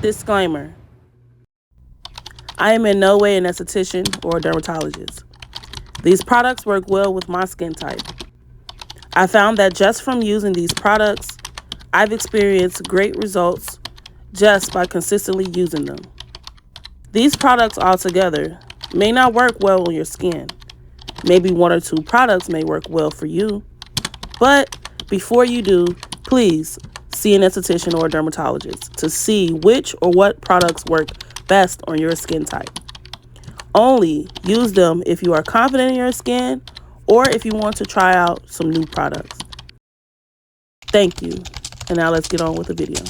Disclaimer: I am in no way an esthetician or a dermatologist. These products work well with my skin type. I found that just from using these products, I've experienced great results just by consistently using them. These products altogether may not work well on your skin. Maybe one or two products may work well for you, but before you do, please see an esthetician or a dermatologist to see which or what products work best on your skin type. Only use them if you are confident in your skin or if you want to try out some new products. Thank you. And now let's get on with the video.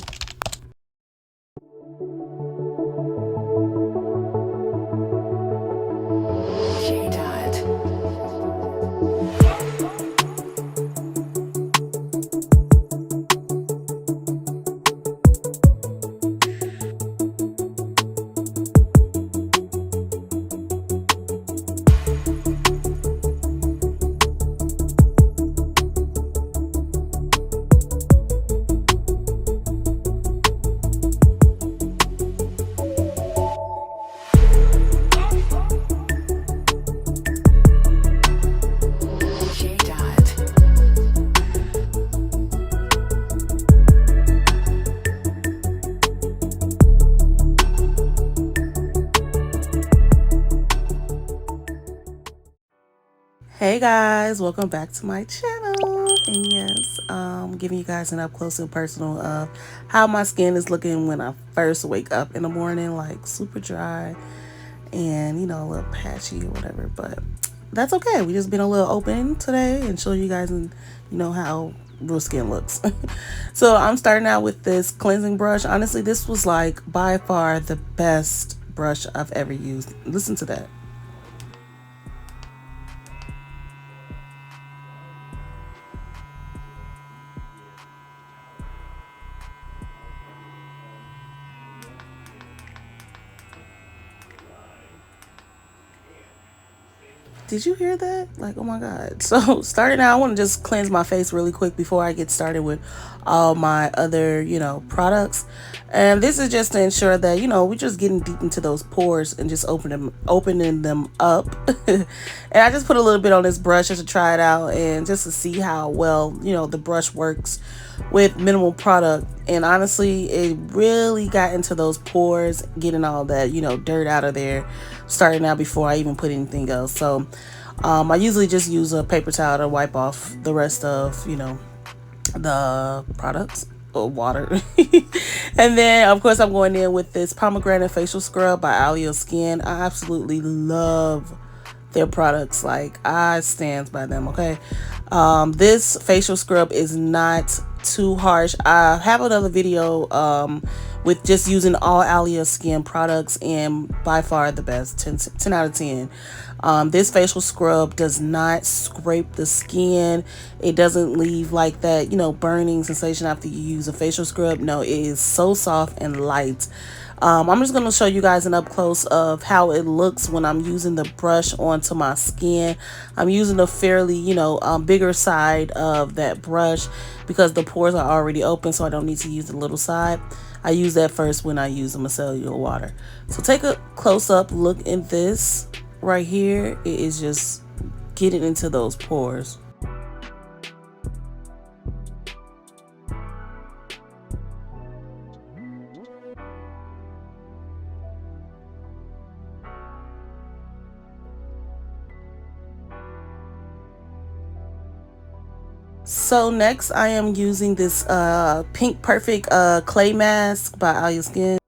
Hey guys, welcome back to my channel. And yes, giving you guys an up close and personal of how my skin is looking when I first wake up in the morning, like super dry and a little patchy or whatever, but that's okay. We just been a little open today and show you guys how real skin looks. So I'm starting out with this cleansing brush. Honestly, this was like by far the best brush I've ever used. Listen to that. Did you hear that? Like, oh my God. So starting out, I want to just cleanse my face really quick before I get started with all my other, products. And this is just to ensure that, we're just getting deep into those pores and just opening them up. And I just put a little bit on this brush just to try it out and just to see how well, the brush works with minimal product. And honestly, it really got into those pores, getting all that, dirt out of there, starting out before I even put anything else. So I usually just use a paper towel to wipe off the rest of, the products or water. And then, of course, I'm going in with this pomegranate facial scrub by Alya Skin. I absolutely love their products. Like, I stand by them, okay? This facial scrub is not too harsh. I have another video with just using all Alya Skin products, and by far the best. 10 out of 10. This facial scrub does not scrape the skin. It doesn't leave like that burning sensation after you use a facial scrub. No, it is so soft and light. I'm just going to show you guys an up close of how it looks when I'm using the brush onto my skin. I'm using a fairly, bigger side of that brush because the pores are already open, so I don't need to use the little side. I use that first when I use the micellar water. So take a close up look at this right here. It is just getting into those pores. So next I am using this Pink Perfect clay mask by Alya Skin.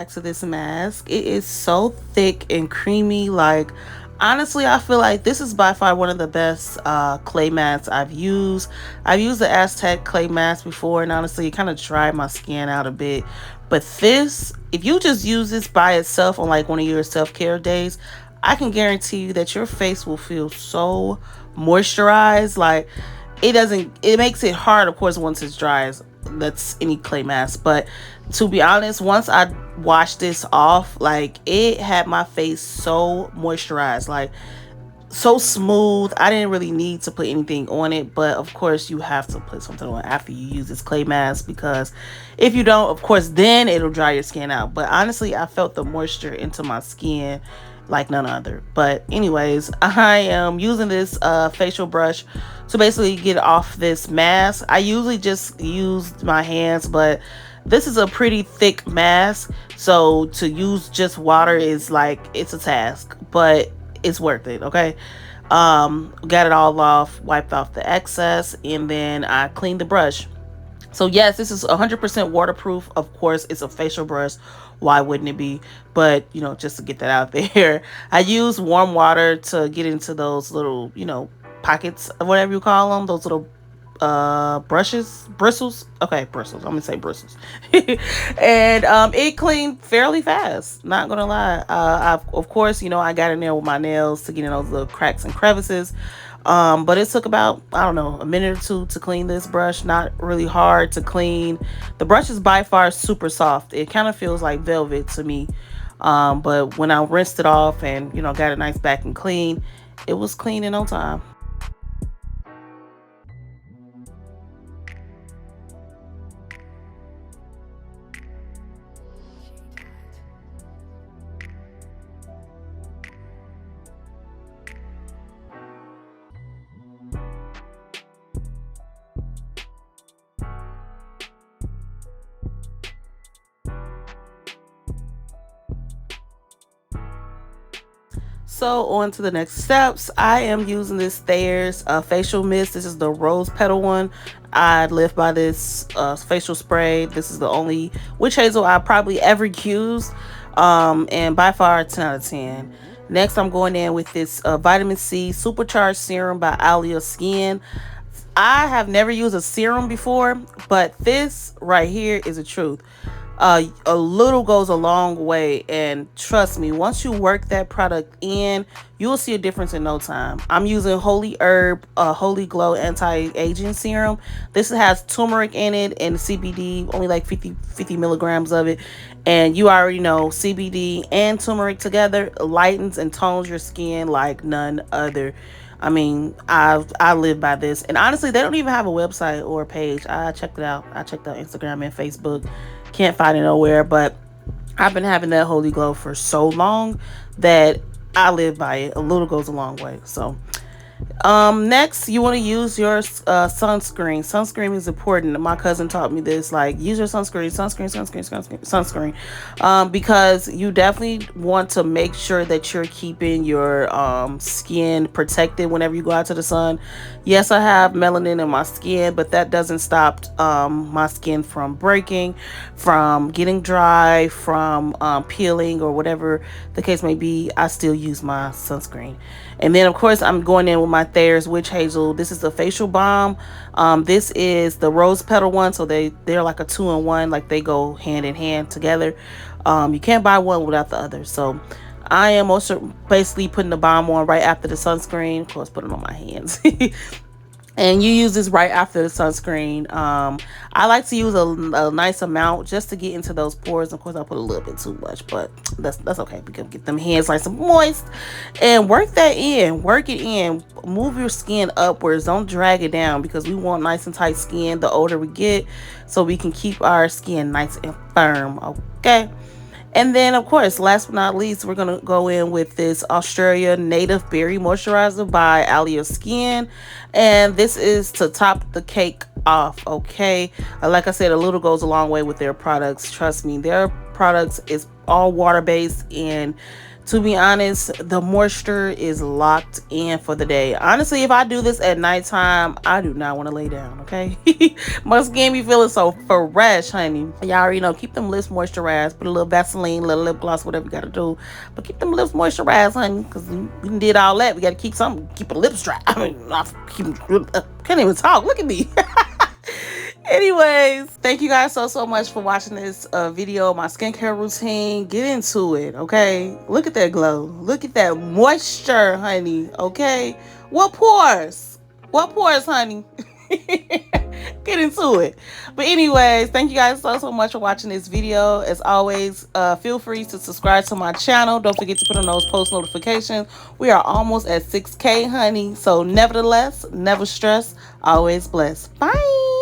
back to this mask. It is so thick and creamy. Like, honestly, I feel like this is by far one of the best clay masks I've used. I've used the Aztec clay mask before, and honestly, it kind of dried my skin out a bit. But this, if you just use this by itself on like one of your self-care days, I can guarantee you that your face will feel so moisturized. Like, it makes it hard, of course, once it's dry, as that's any clay mask. But to be honest, once I washed this off, like, it had my face so moisturized, like so smooth. I didn't really need to put anything on it, but of course you have to put something on after you use this clay mask, because if you don't, of course, then it'll dry your skin out. But honestly, I felt the moisture into my skin like none other. But anyways, I am using this facial brush to basically get off this mask. I usually just use my hands, but this is a pretty thick mask, so to use just water is like, it's a task, but it's worth it. Okay. Got it all off, wiped off the excess, and then I cleaned the brush. So yes, this is 100% waterproof. Of course, it's a facial brush. Why wouldn't it be? But, just to get that out there, I use warm water to get into those little, pockets, whatever you call them, those little bristles. Okay, bristles. I'm gonna say bristles. And it cleaned fairly fast, not gonna lie. Of course, I got in there with my nails to get in those little cracks and crevices. But it took about, I don't know, a minute or two to clean this brush. Not really hard to clean. The brush is by far super soft. It kind of feels like velvet to me. But when I rinsed it off and got it nice back and clean, it was clean in no time. So on to the next steps. I am using this Thayer's facial mist. This is the rose petal one. I live by this facial spray. This is the only witch hazel I probably ever used, and by far 10 out of 10. Next, I'm going in with this vitamin C supercharged serum by Alya Skin. I have never used a serum before, but this right here is the truth. A little goes a long way, and trust me, once you work that product in, you will see a difference in no time. I'm using Holy Herb Holy Glow Anti-Aging Serum. This has turmeric in it and CBD, only like 50 milligrams of it. And you already know CBD and turmeric together lightens and tones your skin like none other. I mean, I live by this. And honestly, they don't even have a website or a page. I checked it out. I checked out Instagram and Facebook. Can't find it nowhere, but I've been having that Holy Glow for so long that I live by it. A little goes a long way. So next, you want to use your sunscreen. Sunscreen is important. My cousin taught me this. Like, use your sunscreen. Because you definitely want to make sure that you're keeping your skin protected whenever you go out to the sun. Yes, I have melanin in my skin, but that doesn't stop my skin from breaking, from getting dry, from peeling, or whatever the case may be. I still use my sunscreen. And then, of course, I'm going in with my Thayer's Witch Hazel. This is the facial balm. This is the rose petal one, so they're like a 2-in-1, like they go hand in hand together. You can't buy one without the other. So I am also basically putting the balm on right after the sunscreen. Of course, put it on my hands. And you use this right after the sunscreen. I like to use a nice amount just to get into those pores. Of course, I put a little bit too much, but that's okay. We can get them hands nice and moist and work that in. Work it in. Move your skin upwards. Don't drag it down, because we want nice and tight skin the older we get, so we can keep our skin nice and firm. Okay. And then, of course, last but not least, we're going to go in with this Australia Native Berry Moisturizer by Alya Skin. And this is to top the cake off, okay? Like I said, a little goes a long way with their products. Trust me, their products is all water-based, and To be honest, the moisture is locked in for the day. Honestly, if I do this at nighttime, I do not want to lay down, okay? My skin be feeling so fresh, honey. Y'all already know, keep them lips moisturized. Put a little Vaseline, a little lip gloss, whatever you got to do. But keep them lips moisturized, honey, because we did all that. We got to keep a lips dry. I mean, can't even talk. Look at me. Anyways, thank you guys so much for watching this video, my skincare routine. Get into it, okay? Look at that glow. Look at that moisture, honey, okay? What pores? What pores, honey? Get into it. But anyways, thank you guys so much for watching this video. As always, feel free to subscribe to my channel. Don't forget to put on those post notifications. We are almost at 6K, honey. So nevertheless, never stress, always blessed. Bye.